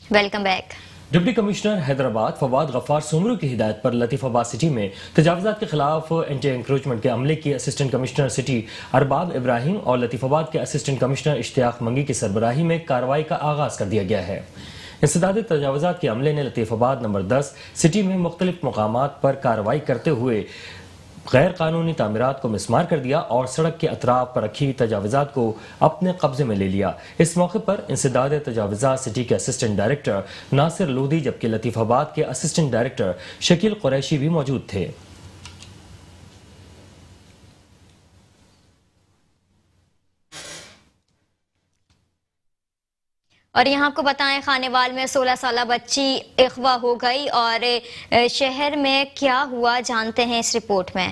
Welcome back. Deputy commissioner Hyderabad Fawad Ghaffar Soomro की हिदायत पर लतीफाबाद सिटी में तजावुज़ात के खिलाफ एंटी इंक्रोचमेंट के अमले की assistant commissioner city Arbab Ibrahim और लतीफाबाद के असिस्टेंट कमिश्नर इश्तियाक मंगी की सरबराही में कार्रवाई का आगाज कर दिया गया है। इंसदाद तजावुज़ात के अमले ने लतीफाबाद नंबर 10 सिटी में मुख्तलिफ मकामात पर कार्रवाई करते हुए गैर कानूनी तामीरात को मिसमार कर दिया और सड़क के अतराफ पर रखी तजावुज़ात को अपने कब्जे में ले लिया। इस मौके पर इंसदाद तजावुज़ात सिटी के असिस्टेंट डायरेक्टर नासिर लोधी जबकि लतीफाबाद के असिस्टेंट डायरेक्टर शकील कुरैशी भी मौजूद थे। और यहाँ आपको बताएं, खानेवाल में 16 साल बच्ची अगवा हो गई और शहर में क्या हुआ जानते हैं इस रिपोर्ट में।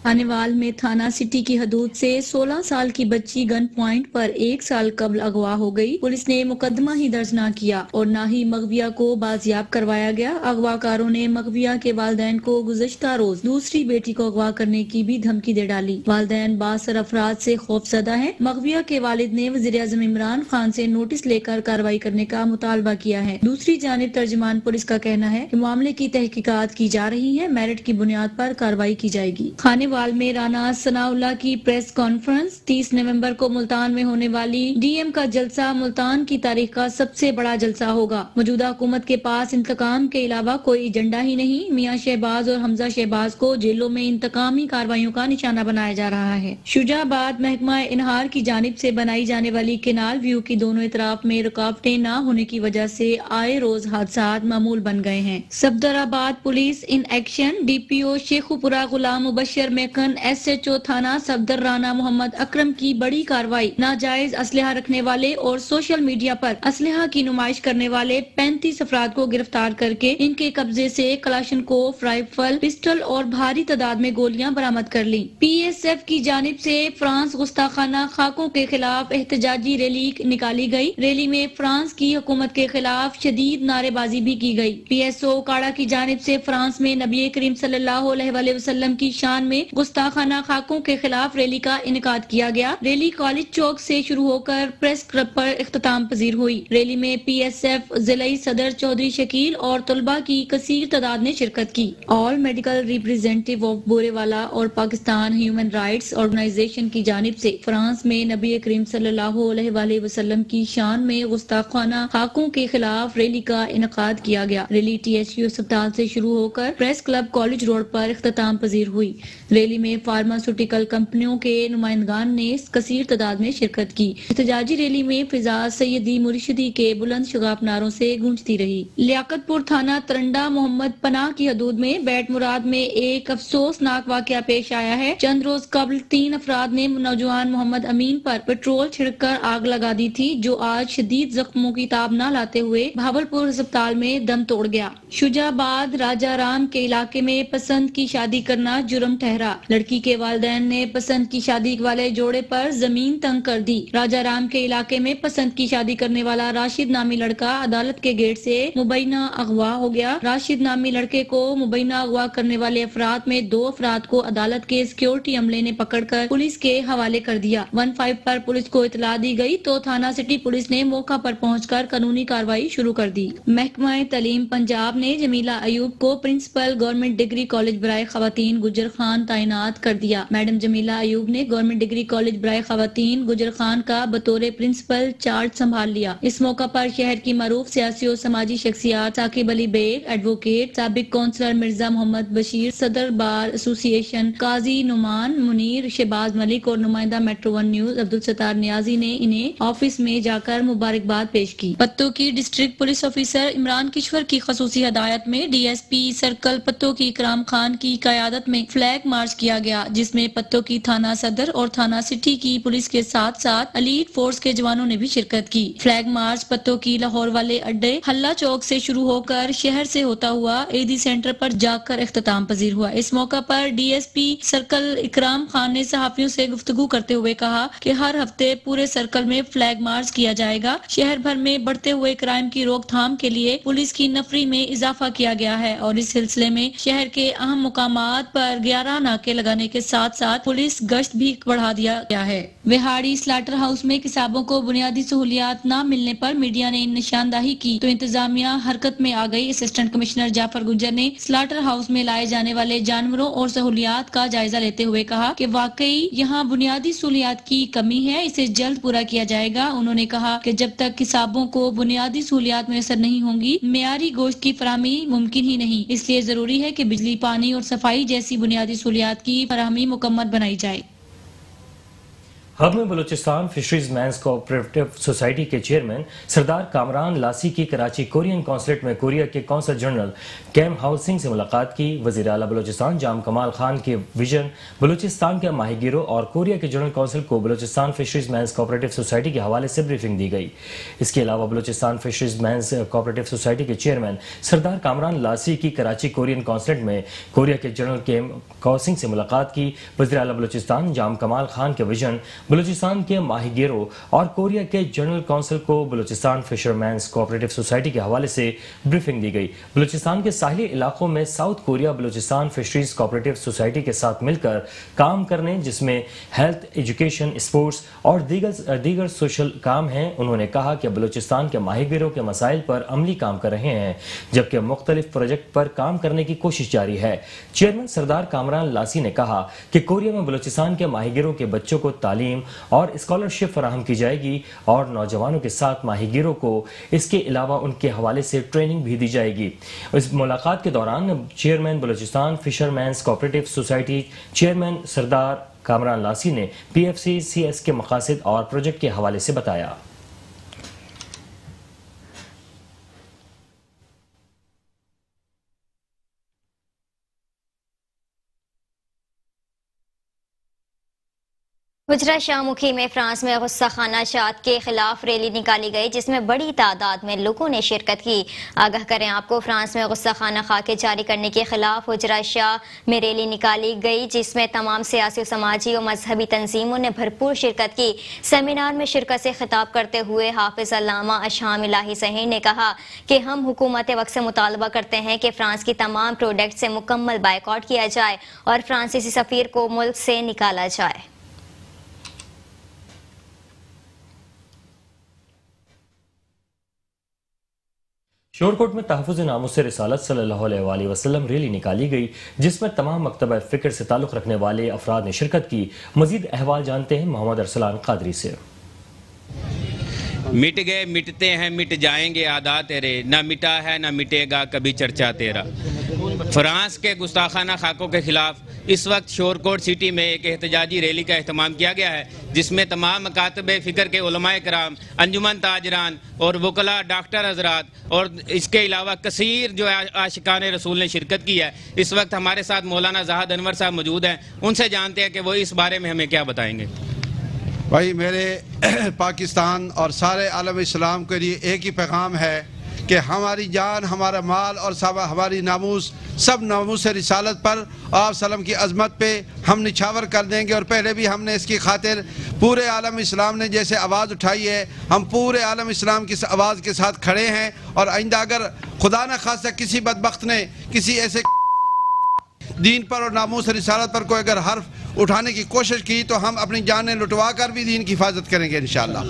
खानेवाल में थाना सिटी की हदूद से 16 साल की बच्ची गन पॉइंट पर 1 साल कबल अगवा हो गई। पुलिस ने मुकदमा ही दर्ज न किया और न ही मगविया को बाजियाब करवाया गया। अगवाकारों ने मगविया के वालिदैन को गुज़श्ता रोज दूसरी बेटी को अगवा करने की भी धमकी दे डाली। वालिदैन बासर अफराद से खौफजदा है। मगविया के वालिद ने वज़ीर-ए-आज़म इमरान खान से नोटिस लेकर कार्रवाई करने का मुतालबा किया है। दूसरी जानिब तर्जुमान पुलिस का कहना है कि मामले की तहकीकात की जा रही है, मेरिट की बुनियाद पर कार्रवाई की जाएगी। खानेवाल में राना सनाउल्लाह की प्रेस कॉन्फ्रेंस। 30 नवंबर को मुल्तान में होने वाली डीएम का जलसा मुल्तान की तारीख का सबसे बड़ा जलसा होगा। मौजूदा हुकूमत के पास इंतकाम के अलावा कोई एजेंडा ही नहीं। मियां शहबाज और हमजा शहबाज को जेलों में इंतकामी कार्रवाइयों का निशाना बनाया जा रहा है। शुजाबाद महकमा इनहार की जानिब से बनाई जाने वाली केनाल व्यू की दोनों तरफ में रुकावटें न होने की वजह से आए रोज हादसात मामूल बन गए हैं। Safdarabad police in action. DPO Sheikhupura Ghulam Mubashir Maken, SHO थाना सफदर राना मोहम्मद अकरम की बड़ी कार्रवाई। नाजायज असलहा रखने वाले और सोशल मीडिया पर असलहा की नुमाइश करने वाले 35 अफराद को गिरफ्तार करके इनके कब्जे से कलाशनकोफ, राइफल, पिस्टल और भारी तादाद में गोलियां बरामद कर ली। पीएसएफ की जानिब से फ्रांस गुस्ताखाना खाकों के खिलाफ एहतजाजी रैली निकाली गई। रैली में फ्रांस की हुकूमत के खिलाफ शदीद नारेबाजी भी की गई। पीएसओ काड़ा की जानिब से फ्रांस में नबी करीम सल्लल्लाहु अलैहि वसल्लम की शान में गुस्ताखाना खाकों के खिलाफ रैली का इनेकाद किया गया। रैली कॉलेज चौक से शुरू होकर प्रेस क्लब पर इख्तिताम पजीर हुई। रैली में पीएसएफ जिलाई सदर चौधरी शकील और तलबा की कसीर तादाद ने शिरकत की। ऑल मेडिकल रिप्रेजेंटेटिव ऑफ बोरेवाला और पाकिस्तान ह्यूमन राइट्स ऑर्गेनाइजेशन की जानिब से फ्रांस में नबी करीम सल्लल्लाहु अलैहि वसल्लम की शान में गुस्ताखाना खाकों के खिलाफ रैली का इनेकाद किया गया। रैली टीएचयू अस्पताल से शुरू होकर प्रेस क्लब कॉलेज रोड पर इख्तिताम पजीर हुई। रैली में फार्मास्यूटिकल कंपनियों के नुमाइंदगान ने कसीर तादाद में शिरकत की। एहतजाजी रैली में फिजा सैयदी मुर्शिदी के बुलंद शगाफ नारों से गूंजती रही। लियाकतपुर थाना तरंडा मोहम्मद पनाह की हदूद में बैट मुराद में एक अफसोसनाक वाकया पेश आया है। चंद रोज कबल 3 अफराद ने नौजवान मोहम्मद अमीन पर पेट्रोल छिड़ककर आग लगा दी थी, जो आज शदीद जख्मों की ताब न लाते हुए भावलपुर अस्पताल में दम तोड़ गया। शुजाबाद राजाराम के इलाके में पसंद की शादी करना जुर्म ठहरा। लड़की के वालिदैन ने पसंद की शादी वाले जोड़े पर जमीन तंग कर दी। राजाराम के इलाके में पसंद की शादी करने वाला राशिद नामी लड़का अदालत के गेट से मुबैना अगवा हो गया। राशिद नामी लड़के को मुबैना अगवा करने वाले अफराद में 2 अफराद को अदालत के सिक्योरिटी अमले ने पकड़कर पुलिस के हवाले कर दिया। 15 पर पुलिस को इतला दी गई तो थाना सिटी पुलिस ने मौका पर पहुंचकर कानूनी कार्रवाई शुरू कर दी। महकमा तालीम पंजाब ने जमीला अयूब को प्रिंसिपल गवर्नमेंट डिग्री कॉलेज बराए खवातीन गुजर खान तैनात कर दिया। मैडम जमीला अयूब ने गवर्नमेंट डिग्री कॉलेज बराए खवातीन गुजर खान का बतौर प्रिंसिपल चार्ज संभाल लिया। इस मौका पर शहर की मरूफ सियासी और समाजी शख्सियात साकिब अली बेग, एडवोकेट, साबिक काउंसलर मिर्जा मोहम्मद बशीर, सदर बार एसोसिएशन काजी नुमान मुनीर, शहबाज मलिक और नुमाइंदा मेट्रो 1 न्यूज अब्दुल सत्तार नियाजी ने इन्हें ऑफिस में जाकर मुबारकबाद पेश की। पत्तों की district police officer Imran Kishwar की खसूसी हदायत में डीएसपी सर्कल पत्तों की इकराम खान की क़यादत में फ्लैग मार्च किया गया, जिसमें पत्तों की थाना सदर और थाना सिटी की पुलिस के साथ साथ एलीट फोर्स के जवानों ने भी शिरकत की। फ्लैग मार्च पत्तों की लाहौर वाले अड्डे हल्ला चौक से शुरू होकर शहर से होता हुआ एडी सेंटर पर जाकर इख्तिताम पजीर हुआ। इस मौका पर डीएसपी सर्कल इकराम खान ने सहाफियों से गुफ्तगू करते हुए कहा कि हर हफ्ते पूरे सर्कल में फ्लैग मार्च किया जाएगा। शहर भर में बढ़ते हुए क्राइम की रोकथाम के लिए पुलिस की नफरी में इजाफा किया गया है और इस सिलसिले में शहर के अहम मुकामात पर 11 नाके लगाने के साथ साथ पुलिस गश्त भी बढ़ा दिया गया है। विहाड़ी स्लाटर हाउस में किसाबों को बुनियादी सहूलियात न मिलने पर मीडिया ने निशानदाही की तो इंतजामिया हरकत में आ गई। असिस्टेंट कमिश्नर जाफर गुज्जर ने स्लाटर हाउस में लाए जाने वाले जानवरों और सहूलियात का जायजा लेते हुए कहा कि वाकई यहाँ बुनियादी सहूलियात की कमी है, इसे जल्द पूरा किया जाएगा। उन्होंने कहा कि जब तक किसाबों को बुनियादी सहूलियात मैसर नहीं होंगी, मेयारी गोश्त की फराहमी मुमकिन ही नहीं। इसलिए जरूरी है कि बिजली, पानी और सफाई जैसी बुनियादी सहूलियात की फराहमी मुकम्मल बनाई जाए। हब में Balochistan fisheries men's cooperative society के चेयरमैन सरदार कामरान लासी की कराची कोरियन कौंसलेट में कोरिया के कौंसल जनरल कैम हाउसिंग से मुलाकात की। वज़ीर आला बलूचिस्तान जाम कमाल खान के विजन बलूचिस्तान के माहीगीरों और कोरिया के जनरल कौंसिल को Balochistan fisheries men's cooperative society के हवाले से ब्रीफिंग दी गई। इसके अलावा Balochistan fisheries men's cooperative society के चेयरमैन सरदार कामरान लासी की कराची कोरियन कौंसलेट में कोरिया के जनरल कैम हाउसिंग से मुलाकात की। वज़ीर आला बलूचिस्तान जाम कमाल खान के विजन बलूचिस्तान के माहीगीरों और कोरिया के जनरल काउंसिल को बलूचिस्तान फिशरमैन्स कोऑपरेटिव सोसाइटी के हवाले से ब्रीफिंग दी गई। बलूचिस्तान के साहिली इलाकों में south Korea Balochistan fisheries cooperative society के साथ मिलकर काम करने, जिसमें हेल्थ, एजुकेशन, स्पोर्ट्स और दीगर सोशल काम हैं। उन्होंने कहा कि बलूचिस्तान के माहीगीरों के मसाइल पर अमली काम कर रहे हैं, जबकि मुख्तलिफ प्रोजेक्ट पर काम करने की कोशिश जारी है। चेयरमैन सरदार कामरान लासी ने कहा कि कोरिया में बलूचिस्तान के माहीगीरों के बच्चों को तालीम और स्कॉलरशिप फराहम की जाएगी और नौजवानों के साथ माहीगीरों को इसके अलावा उनके हवाले से ट्रेनिंग भी दी जाएगी। इस मुलाकात के दौरान chairman Balochistan fishermen's cooperative society chairman Sardar Kamran Lasi ने PFCCS के मकासद और प्रोजेक्ट के हवाले से बताया। गुजरात शाहमुखी में फ्रांस में गुस्सा खाना शात के खिलाफ रैली निकाली गई, जिसमें बड़ी तादाद में लोगों ने शिरकत की। आगाह करें आपको, फ्रांस में गुस्सा खाना खाके जारी करने के खिलाफ गुजरात शाह में रैली निकाली गई, जिसमें तमाम सियासी, समाजी और मजहबी तंजीमों ने भरपूर शिरकत की। सेमिनार में शिरकत से खिताब करते हुए हाफिज अल्लामा अशहाम इलाही सहीर ने कहा कि हम हुकूमत वक्त से मुतालबा करते हैं कि फ्रांस की तमाम प्रोडक्ट से मुकम्मल बायकॉट किया जाए और फ्रांसीसी सफीर को मुल्क से निकाला जाए। शोरकोट में तहफ़्फ़ुज़ नामुस रिसालत सल्लल्लाहु अलैहि वसल्लम रैली निकाली गई, जिसमें तमाम मकतबा फ़िक्र से ताल्लुक़ रखने वाले अफराद ने शिरकत की। मज़ीद अहवाल जानते हैं मोहम्मद अरसलान क़ादरी से। मिट गए मिटते हैं मिट जाएंगे आदा तेरे, ना मिटा है ना मिटेगा कभी चर्चा तेरा। फ्रांस के गुस्ताखाना खाकों के खिलाफ इस वक्त शोरकोट सिटी में एक एहतजाजी रैली का एहतमाम किया गया है, जिसमें तमाम मकातबे फ़िक्र के उलमाए कराम, अंजुमन ताजरान और वकला, डॉक्टर हजरात और इसके अलावा कसीर जो आशिकान रसूल ने शिरकत की है। इस वक्त हमारे साथ मौलाना ज़ाहद अनवर साहब मौजूद हैं, उनसे जानते हैं कि वो इस बारे में हमें क्या बताएंगे। भाई, मेरे पाकिस्तान और सारे आलम इस्लाम के लिए एक ही पैगाम है कि हमारी जान, हमारा माल और सब हमारी नामूस, सब नामूस रिसालत पर आप सल्लम की अज़मत पे हम निछावर कर देंगे। और पहले भी हमने इसकी खातिर पूरे आलम इस्लाम ने जैसे आवाज़ उठाई है, हम पूरे आलम इस्लाम की आवाज़ के साथ खड़े हैं। और आइंदा अगर खुदा न खासा किसी बदबख्त ने किसी ऐसे दीन पर और नामूस रिसालत पर कोई अगर हर्फ उठाने की कोशिश की तो हम अपनी जानें लुटवा कर भी दीन की हिफाजत करेंगे इंशाअल्लाह।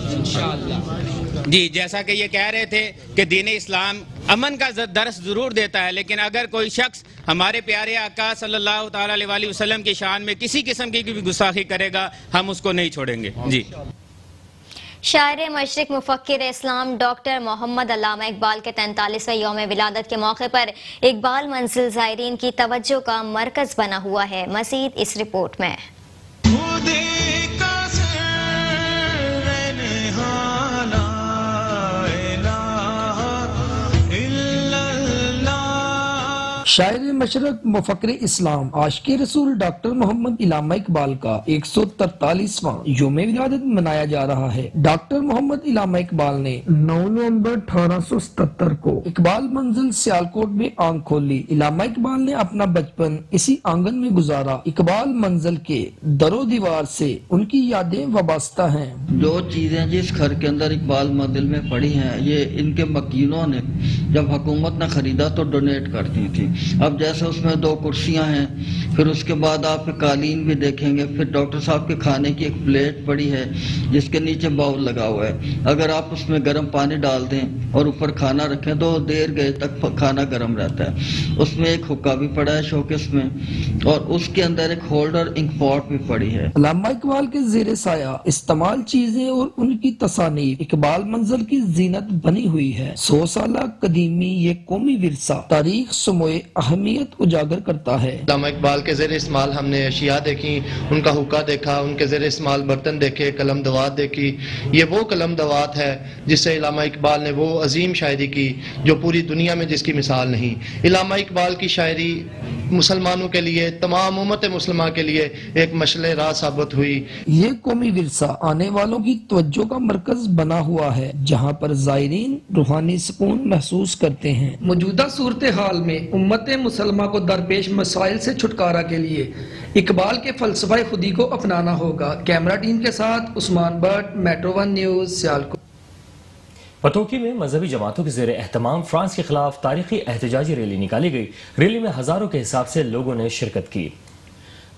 जी, जैसा कि ये कह रहे थे कि दीन इस्लाम अमन का दर्स ज़रूर देता है, लेकिन अगर कोई शख्स हमारे प्यारे आका सल्लल्लाहु तआला अलैहि वसल्लम की शान में किसी किस्म की भी गुस्ताखी करेगा, हम उसको नहीं छोड़ेंगे। जी। शायर मशरिक मुफक्किर इस्लाम डॉक्टर मोहम्मद अल्लामा इकबाल के 43वें यौम विलादत के मौके पर इकबाल मंजिल ज़ायरीन की तवज्जो का मरकज बना हुआ है। मज़ीद इस रिपोर्ट में। शायर मशरक मुफक्किर इस्लाम आशिक़ रसूल डॉक्टर मोहम्मद अल्लामा इकबाल का 143वां यौम विलादत मनाया जा रहा है। डॉक्टर मोहम्मद अल्लामा इकबाल ने 9 नवंबर 1877 को इकबाल मंजिल सियालकोट में आंख खोली। अल्लामा इकबाल ने अपना बचपन इसी आंगन में गुजारा। इकबाल मंजिल के दरो दीवार से उनकी यादें वाबस्ता हैं। जो चीजें जिस घर के अंदर इकबाल मंजिल में पड़ी हैं, ये इनके मकीनों ने जब हुकूमत ने खरीदा तो डोनेट कर दी थी। अब जैसे जैसे उसमें 2 कुर्सियां हैं, फिर उसके बाद आप कालीन भी देखेंगे, फिर डॉक्टर साहब के खाने की एक प्लेट पड़ी है जिसके नीचे बाउल लगा हुआ है। अगर आप उसमें गर्म पानी डाल दें और ऊपर खाना रखें तो देर गए तक खाना गर्म रहता है। उसमें एक हुक्का भी पड़ा है शोकेस में, और उसके अंदर एक होल्डर इंक पॉट भी पड़ी है। अल्लामा इकबाल के ज़ेरे साया इस्तेमाल चीजें और उनकी तसानीफ इकबाल मंजर की जीनत बनी हुई है। 100 साल कदीमी ये कौमी विरसा तारीख समोए अहमियत उजागर करता है। अल्लामा इकबाल के ज़ेरे इस्तेमाल हमने अशिया देखी, उनका हुक्का देखा, उनके ज़ेरे इस्तेमाल बर्तन देखे, कलम दवात देखी। ये वो कलम दवात है जिससे अल्लामा इकबाल ने वो अजीम शायरी की जो पूरी दुनिया में जिसकी मिसाल नहीं। अल्लामा इकबाल की शायरी मुसलमानों के लिए, तमाम उम्मत मुसलमान के लिए एक मशले राह साबित हुई। ये कौमी विरसा आने वालों की तवज्जो का मरकज बना हुआ है जहाँ पर ज़ायरीन रूहानी सुकून महसूस करते हैं। मौजूदा सूरत हाल में उम्मत मुसलमान को दरपेश मसाइल से छुटकारा के लिए इकबाल के फलसफा खुदी को अपनाना होगा। कैमरा टीम के साथ उस्मान भट्ट, मेट्रो 1 न्यूज़, सियालकोट। पतोकी में मजहबी जमातों के ज़ेरे एहतमाम फ्रांस के खिलाफ तारीखी एहतजाजी रैली निकाली गई। रैली में हजारों के हिसाब से लोगों ने शिरकत की।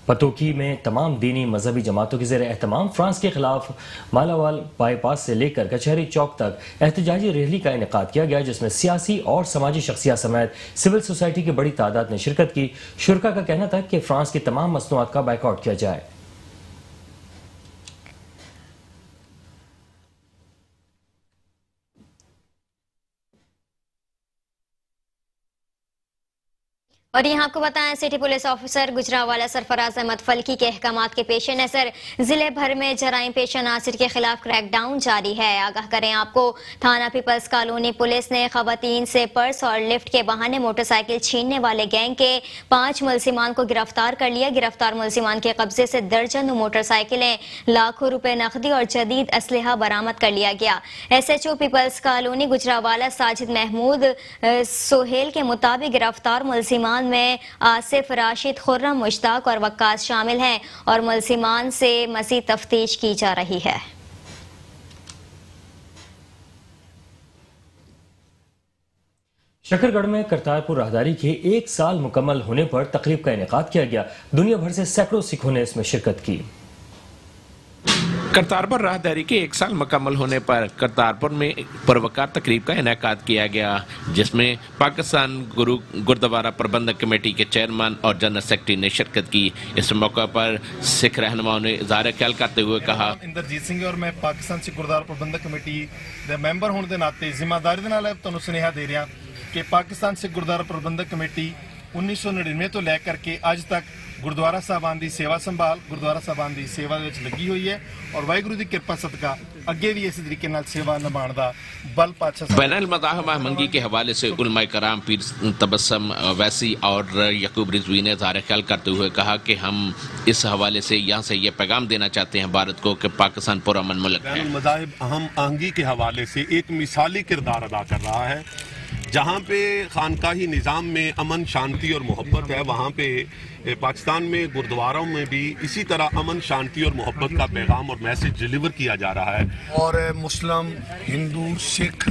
पतोकी में तमाम दीनी मजहबी जमातों के ज़ेरे एहतमाम फ्रांस के खिलाफ मालावाल बाईपास से लेकर कचहरी चौक तक एहतजाजी रैली का इनेकाद किया गया, जिसमें सियासी और समाजी शख्सियत समेत सिविल सोसाइटी की बड़ी तादाद ने शिरकत की। शुरका का कहना था कि फ्रांस की तमाम मसनूआत का बाइकआउट किया जाए। और यहाँ आपको बताएं, city police officer Gujranwala Sarfraz Ahmad Falki के अहकामात के पेश नजर जिले भर में जराइम पेशा नासिर के खिलाफ क्रैकडाउन जारी है। आगाह करें आपको, थाना पीपल्स कॉलोनी पुलिस ने खवातीन से पर्स और लिफ्ट के बहाने मोटरसाइकिल छीनने वाले गैंग के 5 मुलजिमान को गिरफ्तार कर लिया। गिरफ्तार मुलजिमान के कब्जे से दर्जन मोटरसाइकिलें, लाखों रुपए नकदी और जदीद असलहा बरामद कर लिया गया। SHO peoples colony Gujranwala Sajid Mahmood Sohail के मुताबिक गिरफ्तार मुलजिमान में आसिफ, राशिद, खुर्रम, मुश्ताक और वक्कास शामिल हैं और मुलजिमान से मज़ीद तफ्तीश की जा रही है। शकरगढ़ में करतारपुर राहदारी के 1 साल मुकम्मल होने पर तकरीब का इनेकाद किया गया। दुनिया भर से सैकड़ों सिखों ने इसमें शिरकत की। करतारपुर राहदारी के 1 साल मुकम्मल होने पर करतारपुर में पुरवकार तकरीब का इनेकाद किया गया, जिसमें पाकिस्तान गुरुद्वारा प्रबंधक कमेटी के चेयरमैन और जनरल सेक्रेटरी ने शिरकत की। इस मौके पर सिख रहनुमाओं ने इज़हार ख्याल करते हुए कहा, इंद्रजीत सिंह और मैं पाकिस्तान सिख गुरुद्वारा प्रबंधक कमेटी के मैंबर होने के नाते जिम्मेदारी के नाल तुहानूं सुनेहा दे रहा कि पाकिस्तान सिख गुरुद्वारा प्रबंधक कमेटी 1999 तो लैकर के अज तक गुरुद्वारा साहबान की सेवा संभाल, गुरुद्वारा साहबान की सेवा लगी हुई है और वाहिगुरू की कृपा सदका अगे भी इस तरीके नाल सेवा निभाने का बल पातशाह बैनुल मज़ाहिब महमंगी के हवाले से उलमाए कराम पीर तबस्सुम वैसी और यकूब रिजवी ने इज़हार ख्याल करते हुए कहा कि हम इस हवाले से यहाँ से ये पैगाम देना चाहते हैं भारत को कि पाकिस्तान पुरअमन मुल्क है। बैनुल मज़ाहिब अहम आहंगी के हवाले से एक मिसाली किरदार अदा कर रहा है। जहाँ पे खानकाही निज़ाम में अमन, शांति और मोहब्बत है, वहाँ पे पाकिस्तान में गुरुद्वारों में भी इसी तरह अमन, शांति और मोहब्बत का पैगाम और मैसेज डिलीवर किया जा रहा है। और मुस्लिम, हिंदू, सिख,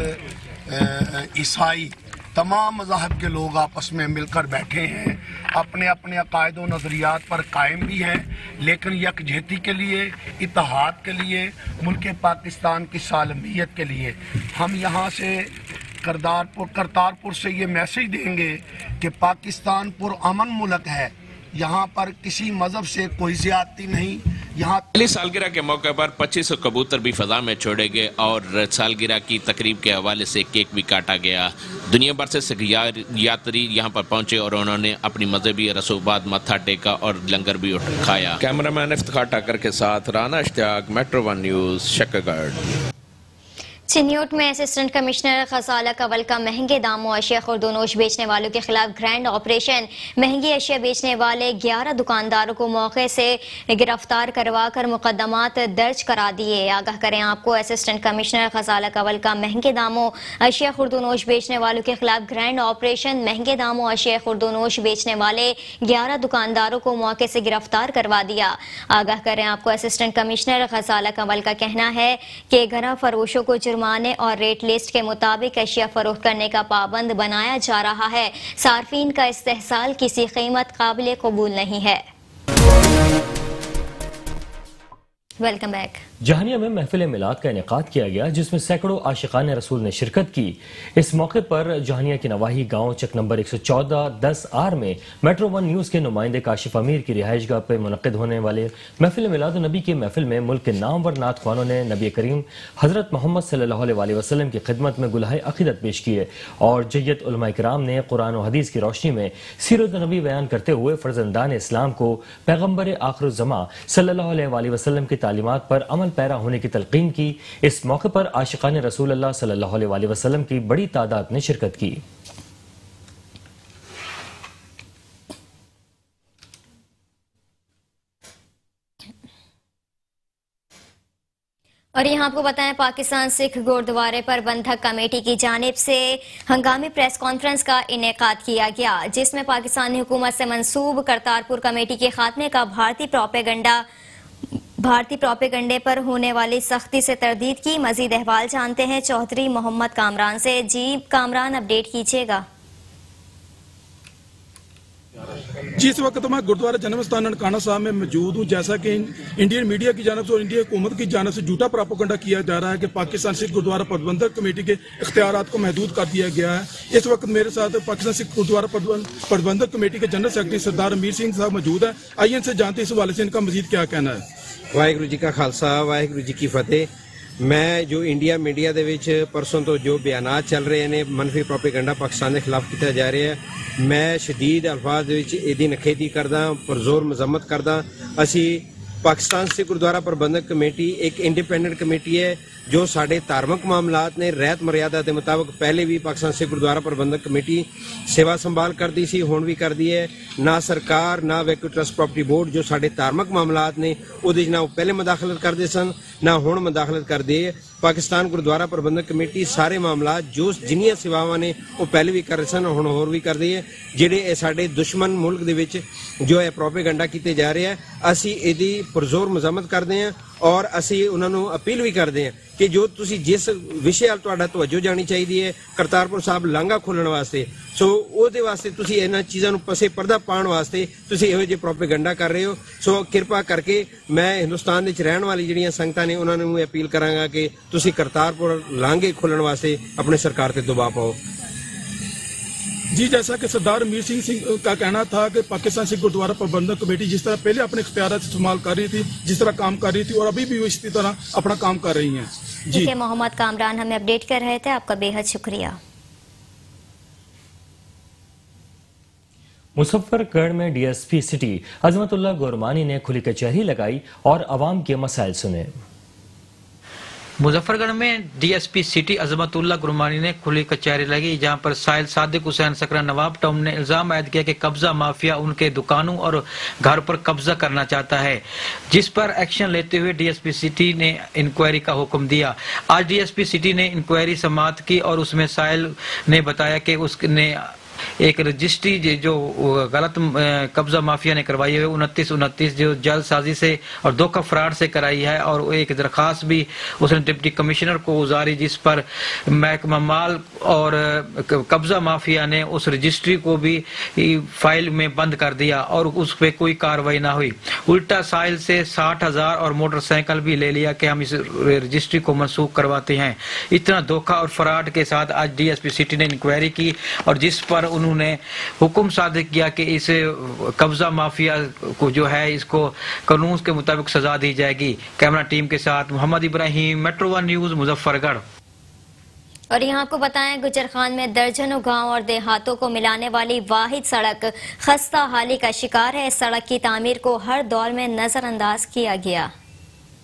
ईसाई तमाम मज़ाहब के लोग आपस में मिलकर बैठे हैं, अपने अपने अकायद व नज़रियात पर कायम भी हैं, लेकिन यकजहती के लिए, इत्तेहाद के लिए, मुल्क पाकिस्तान की सालमियत के लिए हम यहाँ से करतारपुर से ये मैसेज देंगे कि पाकिस्तान पुरअमन मुल्क है, यहाँ पर किसी मजहब से कोई ज़्यादती नहीं। यहाँ पहली सालगिरह के मौके पर 2500 कबूतर भी फजा में छोड़े गए और सालगिरह की तकरीब के हवाले से केक भी काटा गया। दुनिया भर से सिख यात्री यहाँ पर पहुंचे और उन्होंने अपनी मजहबी रसूमात मत्था टेका और लंगर भी खाया। कैमरामैन इफ्तिखार ठाकर के साथ राना इश्तियाक, मेट्रो 1 न्यूज़, शकरगढ़। चिन्यूट में असिस्टेंट कमिश्नर खजाला कवल का महंगे दामों अशिया खुर्दोनोश बेचने वालों के खिलाफ ग्रैंड ऑपरेशन। महंगी अशिया बेचने वाले 11 दुकानदारों को मौके से गिरफ्तार करवा कर मुकदमात दर्ज करा दिए। आगाह करें आपको, असिस्टेंट कमिश्नर खजाला कवल का महंगे दामों अशिया खुर्दोनोश बेचने वालों के खिलाफ ग्रैंड ऑपरेशन। महंगे दामों अशिया खुर्दोनोश बेचने वाले 11 दुकानदारों को मौके से गिरफ्तार करवा दिया। आगाह करें आपको, असिस्टेंट कमिश्नर खजाला कवल का कहना है कि घरा फरोशों को جرمانے اور ریٹ لسٹ کے مطابق اشیاء فروخت کرنے کا پابند بنایا جا رہا ہے۔ صارفین کا استحصال کسی قیمت قابل قبول نہیں ہے۔ Welcome back. جہانیہ میں محفل میلاد کا انعقاد کیا گیا جس میں سینکڑوں عاشقان رسول نے شرکت کی۔ اس موقع پر جہانیہ کی نواحی گاؤں چک نمبر 114-10R میں میٹرو ون نیوز کے نمائندے کاشف امیر کی رہائش گاہ پر منعقد ہونے والے محفل میلاد النبی کے محفل میں ملک کے نامور نعت خوانوں نے نبی کریم حضرت محمد صلی اللہ علیہ وسلم کی خدمت میں گلہائے عقیدت پیش کیے اور جیت علماء کرام نے قرآن و حدیث کی روشنی میں سیرت نبی بیان کرتے ہوئے فرزندان اسلام کو پیغمبر آخر الزماں صلی اللہ علیہ وسلم کی تعلیمات پر عمل پیرا ہونے کی تلقین کی۔ اس موقع پر عاشقان رسول اللہ صلی اللہ علیہ وسلم کی بڑی تعداد نے شرکت کی۔ اور یہاں آپ کو بتائیں پاکستان سکھ گردوارے پربندھک کمیٹی کی جانب سے ہنگامی پریس کانفرنس کا انعقاد کیا گیا جس میں پاکستانی حکومت سے منسوب کرتارپور کمیٹی کے خاتمے کا بھارتی پروپیگنڈے پر ہونے والی سختی سے تردید کی۔ مزید احوال جانتے ہیں چودھری محمد کامران سے۔ جی کامران، اپڈیٹ کیجیے گا۔ جی اس وقت میں گردوارہ جنم استھان ننکانہ صاحب میں موجود ہوں۔ جیسا کہ انڈین میڈیا کی جانب سے اور انڈیا حکومت کی جانب سے جھوٹا پروپیگنڈا کیا جا رہا ہے کہ پاکستان سکھ گردوارہ پربندھک کمیٹی کے اختیارات کو محدود کر دیا گیا ہے۔ اس وقت میرے ساتھ پاکستان سکھ گردوارہ پربندھک کمیٹی کے جنرل سیکرٹری سردار امیر سنگھ صاحب موجود ہیں۔ آئیے ان سے جانتے اس حوالے سے ان کا مزید کیا کہنا ہے۔ ਵਾਹਿਗੁਰੂ ਜੀ ਕਾ ਖਾਲਸਾ ਵਾਹਿਗੁਰੂ ਜੀ ਕੀ ਫਤਿਹ। ਮੈਂ ਜੋ ਇੰਡੀਆ ਮੀਡੀਆ ਦੇ ਵਿੱਚ ਪਰਸੋਂ ਤੋਂ ਜੋ ਬਿਆਨਾਤ ਚੱਲ ਰਹੇ ਨੇ ਮਨਫੀ ਪ੍ਰੋਪੇਗੈਂਡਾ ਪਾਕਿਸਤਾਨ ਦੇ ਖਿਲਾਫ ਕੀਤਾ ਜਾ ਰਿਹਾ ਹੈ, ਮੈਂ ਸ਼ਦੀਦ ਅਲਫਾਜ਼ ਦੇ ਵਿੱਚ ਇਹਦੀ ਨਖੇਦੀ ਕਰਦਾ, ਪਰਜ਼ੋਰ ਮਜ਼ਮਤ ਕਰਦਾ। ਅਸੀਂ ਪਾਕਿਸਤਾਨ ਸਿੱਖ ਗੁਰਦੁਆਰਾ ਪ੍ਰਬੰਧਕ ਕਮੇਟੀ ਇੱਕ ਇੰਡੀਪੈਂਡੈਂਟ ਕਮੇਟੀ ਹੈ ਜੋ ਸਾਡੇ ਧਾਰਮਿਕ ਮਾਮਲਾਤ ਨੇ ਰਹਿਤ ਮਰਿਆਦਾ ਦੇ ਮੁਤਾਬਕ ਪਹਿਲੇ ਵੀ ਪਾਕਿਸਤਾਨ ਸਿੱਖ ਗੁਰਦੁਆਰਾ ਪ੍ਰਬੰਧਕ ਕਮੇਟੀ ਸੇਵਾ ਸੰਭਾਲ ਕਰਦੀ ਸੀ, ਹੁਣ ਵੀ ਕਰਦੀ ਹੈ। ਨਾ ਸਰਕਾਰ ਨਾ ਵੈਕੂ ਟਰਸਟ ਪ੍ਰਾਪਰਟੀ ਬੋਰਡ ਜੋ ਸਾਡੇ ਧਾਰਮਿਕ ਮਾਮਲਾਤ ਨੇ ਉਹਦੇ 'ਚ ਨਾ ਉਹ ਪਹਿਲੇ ਮੁਦਾਖਲਤ ਕਰਦੇ ਸਨ ਨਾ ਹੁਣ ਮੁਦਾਖਲਤ ਕਰਦੇ ਹੈ। ਪਾਕਿਸਤਾਨ ਗੁਰਦੁਆਰਾ ਪ੍ਰਬੰਧਕ ਕਮੇਟੀ ਸਾਰੇ ਮਾਮਲਾਤ ਜੋ ਜਿੰਨੀਆਂ ਸੇਵਾਵਾਂ ਨੇ ਉਹ ਪਹਿਲੇ ਵੀ ਕਰ ਰਹੇ ਸਨ, ਹੁਣ ਹੋਰ ਵੀ ਕਰਦੀ ਹੈ। ਜਿਹੜੇ ਇਹ ਸਾਡੇ ਦੁਸ਼ਮਣ ਮੁਲਕ ਦੇ ਵਿੱਚ ਜੋ ਇਹ ਪ੍ਰੋਪੇਗੈਂਡਾ ਕੀਤੇ ਜਾ ਰਹੇ ਆ, ਅਸੀਂ ਇਹਦੀ ਪੁਰਜ਼ੋਰ ਮਜ਼ਮਤ ਕਰਦੇ ਹਾਂ ਔਰ ਅਸੀਂ ਉਹਨਾਂ ਨੂੰ ਅਪੀਲ ਵੀ ਕਰਦੇ ਹਾਂ ਕਿ ਜੋ ਤੁਸੀਂ ਜਿਸ ਵਿਸ਼ੇ ਵੱਲ ਤੁਹਾਡਾ ਤਵੱਜੋ ਜਾਣੀ ਚਾਹੀਦੀ ਹੈ ਕਰਤਾਰਪੁਰ ਸਾਹਿਬ ਲਾਂਘਾ ਖੋਲ੍ਹਣ ਵਾਸਤੇ, ਸੋ ਉਹਦੇ ਵਾਸਤੇ ਤੁਸੀਂ ਇਹਨਾਂ ਚੀਜ਼ਾਂ ਨੂੰ ਪਸੇ ਪਰਦਾ ਪਾਉਣ ਵਾਸਤੇ ਤੁਸੀਂ ਇਹੋ ਜਿਹੇ ਪ੍ਰੋਪੇਗੈਂਡਾ ਕਰ ਰਹੇ ਹੋ। ਸੋ ਕਿਰਪਾ ਕਰਕੇ ਮੈਂ ਹਿੰਦੁਸਤਾਨ ਵਿੱਚ ਰਹਿਣ ਵਾਲੀ ਜਿਹੜੀਆਂ ਸੰਗਤਾਂ ਨੇ ਉਹਨਾਂ ਨੂੰ ਅਪੀਲ ਕਰਾਂਗਾ ਕਿ ਤੁਸੀਂ ਕਰਤਾਰਪੁਰ ਲਾਂਘੇ ਖੋਲ੍ਹਣ ਵਾਸਤੇ ਆਪਣੀ ਸਰਕਾਰ ਤੇ ਦਬਾਅ ਪਾਓ। جی جیسا کہ سردار امیر سنگھ کا کہنا تھا کہ پاکستان سکھ گردوارہ پربندھک کمیٹی جس طرح پہلے اپنے اختیارات استعمال کر رہی تھی، جس طرح کام کر رہی تھی اور ابھی بھی وہ اسی طرح اپنا کام کر رہی ہیں۔ جی محمد کامران ہمیں اپڈیٹ کر رہے تھے، آپ کا بے حد شکریہ۔ مظفر گڑھ میں ڈی ایس پی سٹی عظمت اللہ گورمانی نے کھلی کچہری لگائی اور عوام کے مسائل سنے۔ مظفر گڑھ میں ڈی ایس پی سٹی عظمت اللہ گرمانی نے کھلی کچہری لگی جہاں پر سائل صادق حسین سکرا نواب ٹاؤن نے الزام عائد کیا کہ قبضہ مافیا ان کے دکانوں اور گھر پر قبضہ کرنا چاہتا ہے، جس پر ایکشن لیتے ہوئے ڈی ایس پی سٹی نے انکوائری کا حکم دیا۔ آج ڈی ایس پی سٹی نے انکوائری سماعت کی اور اس میں سائل نے بتایا کہ اس نے ایک رجسٹری جو غلط قبضہ مافیا نے کروائی ہے 29 جو جعل سازی سے اور دھوکہ فراڈ سے کرائی ہے، اور ایک درخواست بھی اس نے ڈپٹی کمشنر کو گزاری جس پر محکمہ مال اور قبضہ مافیا نے اس رجسٹری کو بھی فائل میں بند کر دیا اور اس پہ کوئی کارروائی نہ ہوئی، الٹا سائل سے 60,000 اور موٹر سائیکل بھی لے لیا کہ ہم اس رجسٹری کو منسوخ کرواتے ہیں۔ اتنا دھوکہ اور فراڈ کے ساتھ آج ڈی ایس پی سٹی نے انکوائری کی اور جس پر انہوں نے حکم صادر کیا کہ اس قبضہ مافیا کو جو ہے اس کو قانون کے مطابق سزا دی جائے گی۔ کیمرہ ٹیم کے ساتھ محمد ابراہیم، میٹرو ون نیوز، مظفر گڑھ۔ اور یہاں آپ کو بتائیں گجر خان میں درجنوں گاؤں اور دیہاتوں کو ملانے والی واحد سڑک خستہ حالی کا شکار ہے۔ اس سڑک کی تعمیر کو ہر دور میں نظر انداز کیا گیا۔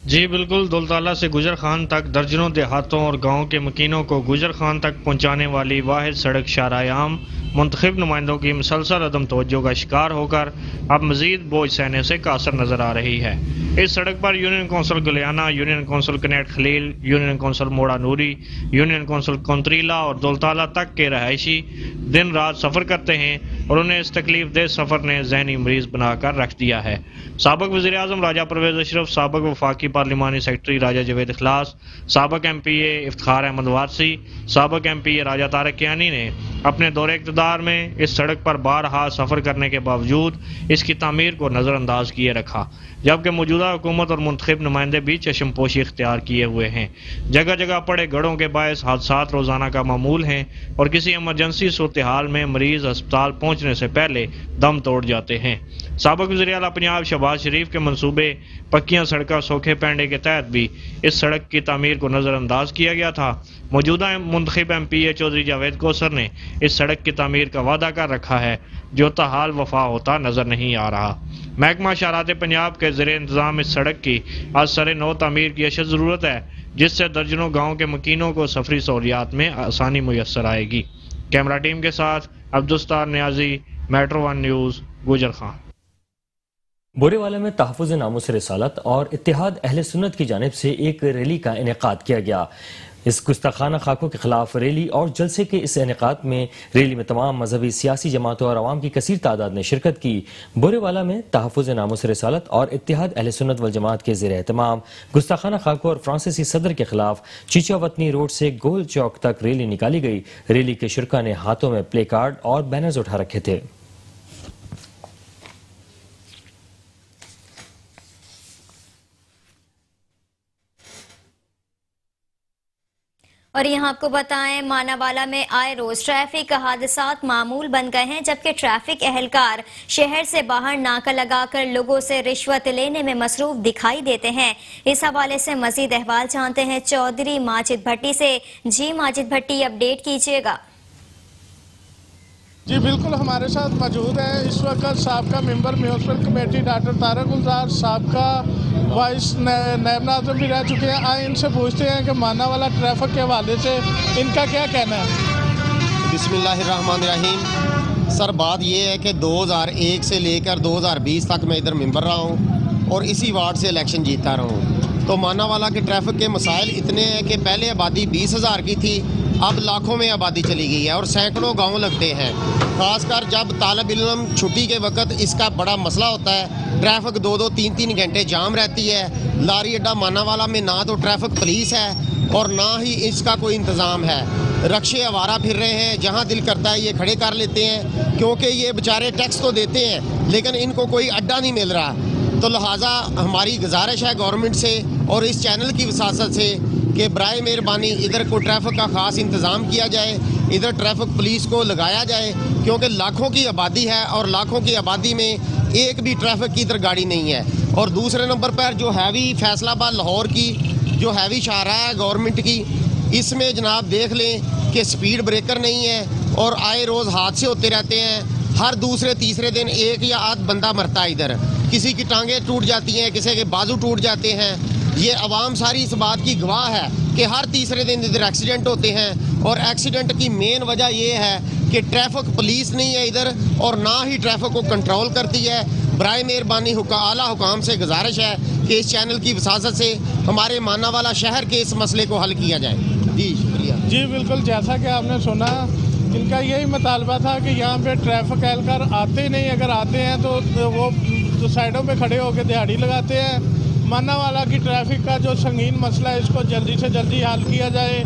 جی بالکل، دولتالہ سے گجر خان تک درجنوں دیہاتوں اور گاؤں کے مکینوں کو گجر خان تک پہنچانے والی واحد سڑک شاہراہ عام منتخب نمائندوں کی مسلسل عدم توجہ کا شکار ہو کر اب مزید بوجھ سہنے سے قاصر نظر آ رہی ہے۔ इस सड़क पर union council Guliana, union council Kanet Khalil, union council Mora Noori, union council कंतरीला और दौलताला तक के रहायशी दिन रात सफ़र करते हैं और उन्हें इस तकलीफ दह सफ़र ने जहनी मरीज बनाकर रख दिया है। साबिक वज़ीर आज़म राजा परवेज़ अशरफ, साबिक वफाकी पार्लिमानी सेक्रेटरी राजा जवेद इखलास, साबिक MPA इफ्तिखार अहमद वारसी, साबिक MPA राजा तारिक कियानी ने अपने दौरे इक़्तिदार में इस सड़क पर बारहा सफ़र करने के बावजूद इसकी तामीर को नज़रअंदाज किए रखा, जबकि मौजूदा हुकूमत और मुंतखब नुमाइंदे भी चश्मपोशी इख्तियार किए हुए हैं। जगह जगह पड़े गढ़ों के बायस हादसात रोज़ाना का मामूल हैं और किसी इमरजेंसी सूरत हाल में मरीज़ अस्पताल पहुँचने से पहले दम तोड़ जाते हैं। साबिक वज़ीर आला पंजाब शहबाज शरीफ के मंसूबे पक्कियां सड़कें सोखे पैंडे के तहत भी इस सड़क की तामीर को नज़रअंदाज किया गया था। मौजूदा मुंतखब MPA चौधरी जावेद कौसर ने इस सड़क की तामीर का वादा कर रखा है, जो ताहाल वफा होता नज़र नहीं आ रहा। महकमा शहरात पंजाब के ज़ेरे इंतज़ाम इस सड़क की आज सरे नौ तामीर की अशद ज़रूरत है, जिससे दर्जनों गाँव के मकीनों को सफरी सहूलियात में आसानी मुयस्सर आएगी। कैमरा टीम के साथ अब्दुस्तार नियाजी, मेट्रो 1 न्यूज़, गुजर खान। बोरेवाला में तहफ़्फ़ुज़ नामूस रिसालत और इत्तेहाद अहले सुन्नत की जानिब से एक रैली का इनेकाद किया गया। इस गुस्ताखाना खाकों के खिलाफ रैली और जलसे के इस इनेकाद में रैली में तमाम मजहबी सियासी जमातों और आवाम की कसीर तादाद ने शिरकत की। बोरेवाला में तहफ़्फ़ुज़ नामूस रिसालत और इत्तेहाद अहले सुन्नत वल जमात के ज़ेर एहतमाम गुस्ताखाना खाकों और फ्रांसीसी सदर के खिलाफ चीचा वतनी रोड से गोल चौक तक रैली निकाली गई। रैली के शुरका ने हाथों में प्ले कार्ड और बैनर्स उठा रखे थे। और यहाँ आपको बताएं, मानावाला में आए रोज ट्रैफिक हादसात मामूल बन गए हैं, जबकि ट्रैफिक एहलकार शहर से बाहर नाका लगाकर लोगों से रिश्वत लेने में मसरूफ दिखाई देते हैं। इस हवाले से मजीद अहवाल जानते हैं चौधरी माजिद भट्टी से। जी माजिद भट्टी, अपडेट कीजिएगा। जी बिल्कुल, हमारे साथ मौजूद है इस वक्त साबका member municipal committee doctor Tariq Gulzar, साबका वाइस नायब नाज़िम भी रह चुके हैं। आए इनसे पूछते हैं कि मानावाला ट्रैफिक के हवाले से इनका क्या कहना है। बिस्मिल्लाहिर्रहमानिर्रहीम। सर, बात ये है कि 2001 से लेकर 2020 तक मैं इधर मेंबर रहा हूँ और इसी वार्ड से इलेक्शन जीता रहा हूँ। तो मानावाला के ट्रैफिक के मसाइल इतने हैं कि पहले आबादी 20,000 की थी, अब लाखों में आबादी चली गई है और सैकड़ों गांव लगते हैं। खासकर जब तालिब इल्म छुट्टी के वक्त इसका बड़ा मसला होता है। ट्रैफिक 2-2, 3-3 घंटे जाम रहती है। लारी अड्डा मानावाला में ना तो ट्रैफिक पुलिस है और ना ही इसका कोई इंतज़ाम है। रक्शे आवारा फिर रहे हैं, जहां दिल करता है ये खड़े कर लेते हैं, क्योंकि ये बेचारे टैक्स तो देते हैं लेकिन इनको कोई अड्डा नहीं मिल रहा। तो लिहाजा हमारी गुजारिश है गवर्नमेंट से और इस चैनल की वसासत से कि बराए मेहरबानी इधर को ट्रैफिक का ख़ास इंतज़ाम किया जाए, इधर ट्रैफिक पुलिस को लगाया जाए, क्योंकि लाखों की आबादी है और लाखों की आबादी में एक भी ट्रैफिक की इधर गाड़ी नहीं है। और दूसरे नंबर पर जो हैवी फैसलाबाद लाहौर की जो हैवी शाहराह है गवर्नमेंट की, इसमें जनाब देख लें कि स्पीड ब्रेकर नहीं है और आए रोज़ हादसे होते रहते हैं। हर दूसरे तीसरे दिन एक या आध बंदा मरता है इधर, किसी की टांगें टूट जाती हैं, किसी के बाजू टूट जाते हैं। ये आवाम सारी इस बात की गवाह है कि हर तीसरे दिन इधर एक्सीडेंट होते हैं और एक्सीडेंट की मेन वजह ये है कि ट्रैफिक पुलिस नहीं है इधर और ना ही ट्रैफिक को कंट्रोल करती है। बराए मेहरबानी आला हुकाम से गुजारिश है कि इस चैनल की वसासत से हमारे मानावाला शहर के इस मसले को हल किया जाए। जी शुक्रिया। जी बिल्कुल, जैसा कि आपने सुना, इनका यही मुतालबा था कि यहाँ पे ट्रैफिक एहलकार आते नहीं, अगर आते हैं तो वो तो साइडों पे खड़े होकर दिहाड़ी लगाते हैं। मानावाला की ट्रैफिक का जो संगीन मसला है इसको जल्दी से जल्दी हल किया जाए।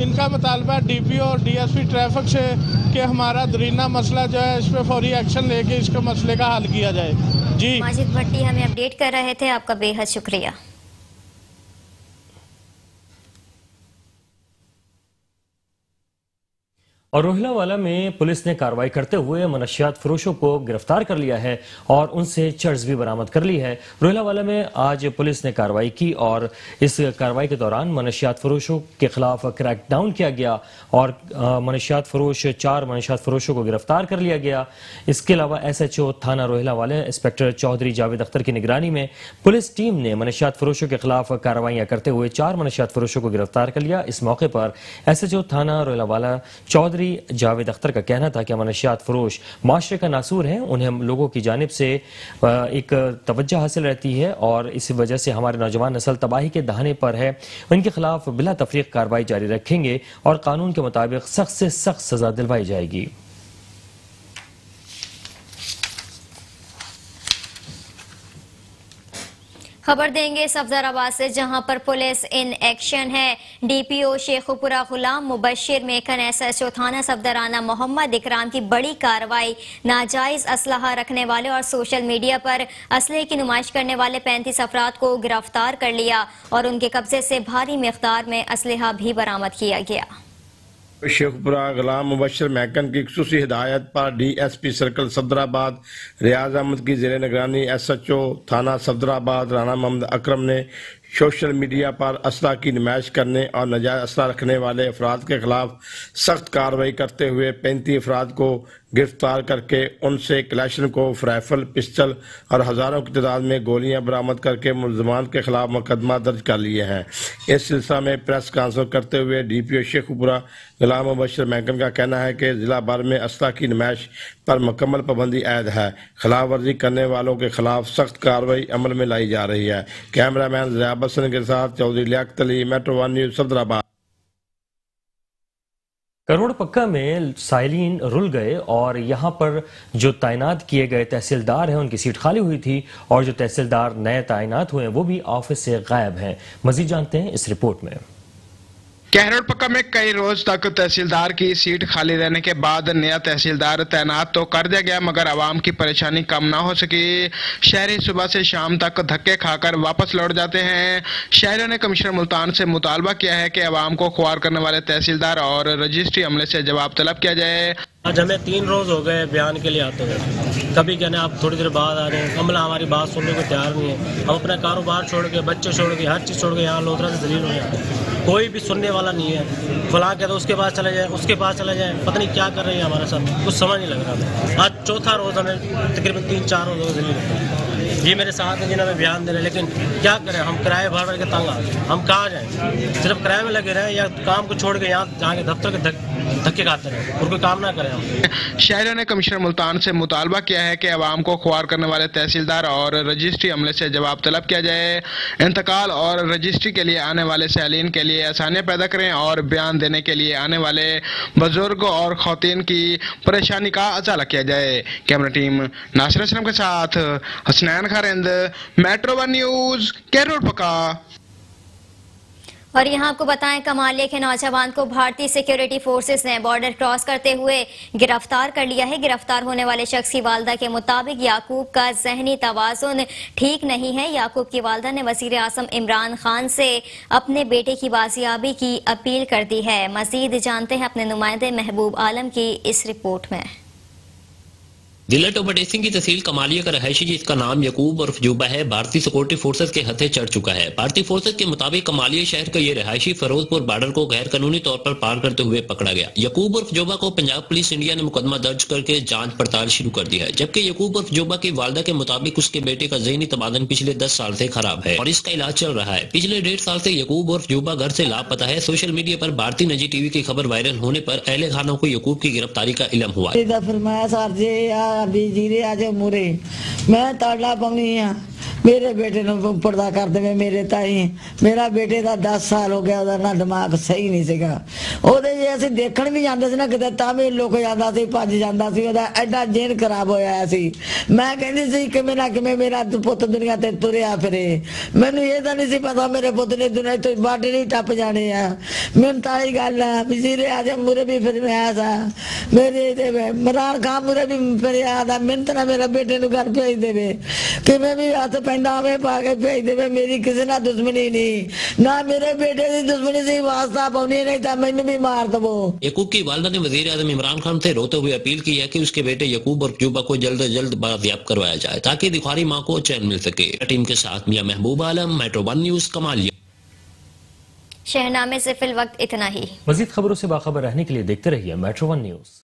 इनका मुतालबा DPO और DSP ट्रैफिक से कि हमारा दरीना मसला जो है इस पर फौरी एक्शन लेके इसके मसले का हल किया जाए। जी माजिद भट्टी हमें अपडेट कर रहे थे, आपका बेहद शुक्रिया। और रोहिलावाला में पुलिस ने कार्रवाई करते हुए मनशियात फरोशों को गिरफ्तार कर लिया है और उनसे चर्च भी बरामद कर ली है। रोहिलावाला में आज पुलिस ने कार्रवाई की और इस कार्रवाई के दौरान मनशियात फरोशों के खिलाफ क्रैकडाउन किया गया और 4 मनशियात फरोशों को गिरफ्तार कर लिया गया। इसके अलावा SHO थाना रोहिलावाला इंस्पेक्टर चौधरी जावेद अख्तर की निगरानी में पुलिस टीम ने मनशियात फरोशों के खिलाफ कार्रवाइयां करते हुए 4 मनशियात फरोशों को गिरफ्तार कर लिया। इस मौके पर SHO थाना रोहिलावाला चौधरी چودھری جاوید اختر کا کہنا تھا کہ منشیات فروش معاشرے کا ناسور ہیں، انہیں لوگوں کی جانب سے ایک توجہ حاصل رہتی ہے اور اس وجہ سے ہمارے نوجوان نسل تباہی کے دہانے پر ہے، ان کے خلاف بلا تفریق کارروائی جاری رکھیں گے اور قانون کے مطابق سخت سے سخت سزا دلوائی جائے گی۔ خبر دیں گے صفدر آباد سے، جہاں پر پولیس ان ایکشن ہے۔ ڈی پی او شیخوپورہ غلام مبشر میکن ایس ایچ او تھانہ صفدرانہ محمد اکرام کی بڑی کارروائی، ناجائز اسلحہ رکھنے والے اور سوشل میڈیا پر اسلحے کی نمائش کرنے والے 35 افراد کو گرفتار کر لیا اور ان کے قبضے سے بھاری مقدار میں اسلحہ بھی برآمد کیا گیا۔ شیخوپورہ غلام مبشر میکن کی خصوصی ہدایت پر D S P circle Safdarabad Riaz Ahmad کی زیر نگرانی ایس ایچ او تھانہ صفدرآباد رانا محمد اکرم نے سوشل میڈیا پر اسلحہ کی نمائش کرنے اور ناجائز اسلحہ رکھنے والے افراد کے خلاف سخت کارروائی کرتے ہوئے 35 افراد کو گرفتار کر کے ان سے کلاشنکوف رائفل، پسٹل اور ہزاروں کی تعداد میں گولیاں برآمد کر کے ملزمان کے خلاف مقدمہ درج کر لیے ہیں۔ اس سلسلہ میں پریس کانفرنس کرتے ہوئے ڈی پی او شیخوپورہ غلام مبشر میکن کا کہنا ہے کہ ضلع بھر میں اسلحہ کی نمائش پر مکمل پابندی عائد ہے، خلاف ورزی کرنے والوں کے خلاف سخت کارروائی عمل میں لائی جا رہی ہے۔ کیمرہ مین ضیاء حسن کے ساتھ چودھری لیاقت علی، میٹرو 1 نیوز صفدرآباد۔ کروڑ پکا میں سائلین رل گئے اور یہاں پر جو تعینات کیے گئے تحصیلدار ہیں ان کی سیٹ خالی ہوئی تھی اور جو تحصیلدار نئے تعینات ہوئے ہیں وہ بھی آفس سے غائب ہیں۔ مزید جانتے ہیں اس رپورٹ میں۔ کروڑ پکا میں کئی روز تک تحصیلدار کی سیٹ خالی رہنے کے بعد نیا تحصیلدار تعینات تو کر دیا گیا مگر عوام کی پریشانی کم نہ ہو سکی۔ شہری صبح سے شام تک دھکے کھا کر واپس لوٹ جاتے ہیں۔ شہریوں نے کمشنر ملتان سے مطالبہ کیا ہے کہ عوام کو خوار کرنے والے تحصیلدار اور رجسٹری عملے سے جواب طلب کیا جائے۔ آج ہمیں 3 روز ہو گئے بیان کے لیے آتے ہوئے، کبھی کہنے آپ تھوڑی دیر بعد آ جائیں، عملہ ہماری بات سننے کو تیار نہیں ہے۔ ہم اپنا کاروبار چھوڑ کے، بچے چھوڑ کے، ہر چیز چھوڑ کے یہاں لودھرا سے ذلیل ہو جاتے ہیں، کوئی بھی سننے والا نہیں ہے۔ فلاں کہتے اس کے پاس چلے جائیں، اس کے پاس چلے جائیں، پتہ نہیں کیا کر رہے ہیں ہمارے ساتھ، کچھ سمجھ نہیں لگ رہا۔ آج چوتھا روز ہمیں تقریباً 3-4 روز ہو گئے یہ میرے ساتھ ہیں جنہوں میں بیان دے رہے، لیکن کیا کریں، ہم کرائے بھر کے تنگ آ گئے، ہم کہاں جائیں؟ صرف کرائے میں لگے رہیں یا کام کو چھوڑ کے یہاں کے دفتر کے دھکے کھاتے رہیں اور کوئی کام نہ کریں ہم۔ شہریوں نے کمشنر ملتان سے مطالبہ کیا ہے کہ عوام کو خوار کرنے والے تحصیلدار اور رجسٹری عملے سے جواب طلب کیا جائے، انتقال اور رجسٹری کے لیے آنے والے سائلین کے لیے آسانیاں پیدا کریں اور بیان دینے کے لیے آنے والے بزرگوں اور خواتین کی پریشانی کا ازالہ کیا جائے۔ کیمرہ ٹیم ناصر اسلم کے ساتھ حسنین خارند، میٹرو 1 نیوز، کروڑ پکا۔ اور یہاں آپ کو بتائیں کمالیہ کے نوجوان کو بھارتی سیکیورٹی فورسز نے بارڈر کراس کرتے ہوئے گرفتار کر لیا ہے۔ گرفتار ہونے والے شخص کی والدہ کے مطابق یعقوب کا ذہنی توازن ٹھیک نہیں ہے۔ یعقوب کی والدہ نے وزیر اعظم عمران خان سے اپنے بیٹے کی بازیابی کی اپیل کر دی ہے۔ مزید جانتے ہیں اپنے نمائندے محبوب عالم کی اس رپورٹ میں۔ ضلع ٹوباٹیسنگ کی تحصیل کمالیہ کا رہائشی جس کا نام یعقوب عرف جوبا ہے بھارتی سیکورٹی فورسز کے ہتھے چڑھ چکا ہے۔ بھارتی فورسز کے مطابق کمالیہ شہر کا یہ رہائشی فیروز پور بارڈر کو غیر قانونی طور پر پار کرتے ہوئے پکڑا گیا۔ یعقوب عرف جوبا کو پنجاب پولیس انڈیا نے مقدمہ درج کر کے جانچ پڑتال شروع کر دی ہے، جبکہ یعقوب عرف جوبا کی والدہ کے مطابق اس کے بیٹے کا ذہنی توازن پچھلے 10 سال سے خراب ہے اور اس کا علاج چل رہا ہے۔ پچھلے 1.5 سال سے یعقوب عرف جوبا گھر سے لاپتہ ہے۔ سوشل میڈیا پر بھارتی نجی ٹی وی کی خبر وائرل ہونے پر اہل خانہ کو یعقوب کی گرفتاری کا علم ہوا۔ مورے میں تڑلا پاؤنی ہاں میرے بیٹے نو پردہ کر دے میرے تائی، میرا بیٹے دا 10 سال ہو گیا، نہ دماغ صحیح نہیں سگا، جی اسی دیکھن بھی جاندے سی نا کتے تاں بھی لک جاندا سی، بھج جاندا سی، ایڈا ذہن خراب ہویا سی۔ میں کہندی سی کہ میرا پت دنیا تے تریا پھرے، مینوں یہ تو نہیں سی پتا میرے پت نے دنیا تو باڈی نہیں ٹپ جانے آ۔ من تائی گل ہے وزیر اعظم مورے بھی پھر میں آیا سا، میرے عمران خان مورے بھی پھر آیا، منت نہ میرا بیٹے نو گھر بھیج دے کہ میں بھی ہاتھ پہندا میں پا کے بھیج دے، میری کسی نہ دشمنی نہیں، نہ میرے بیٹے دی دشمنی سی، واسطہ پاؤنی نہیں تا مینوں بھی مار دو۔ یعقوب کی والدہ نے وزیر اعظم عمران خان سے روتے ہوئے اپیل کی ہے کہ اس کے بیٹے یعقوب اور جوبا کو جلد از جلد بازیاب کروایا جائے تاکہ دکھاری ماں کو چین مل سکے۔ ٹیم کے ساتھ میاں محبوب عالم، میٹرو 1 نیوز، کمالیہ۔ شہنامے سے فی الوقت اتنا ہی۔ مزید خبروں سے باخبر رہنے کے لیے دیکھتے رہیے میٹرو 1 نیوز۔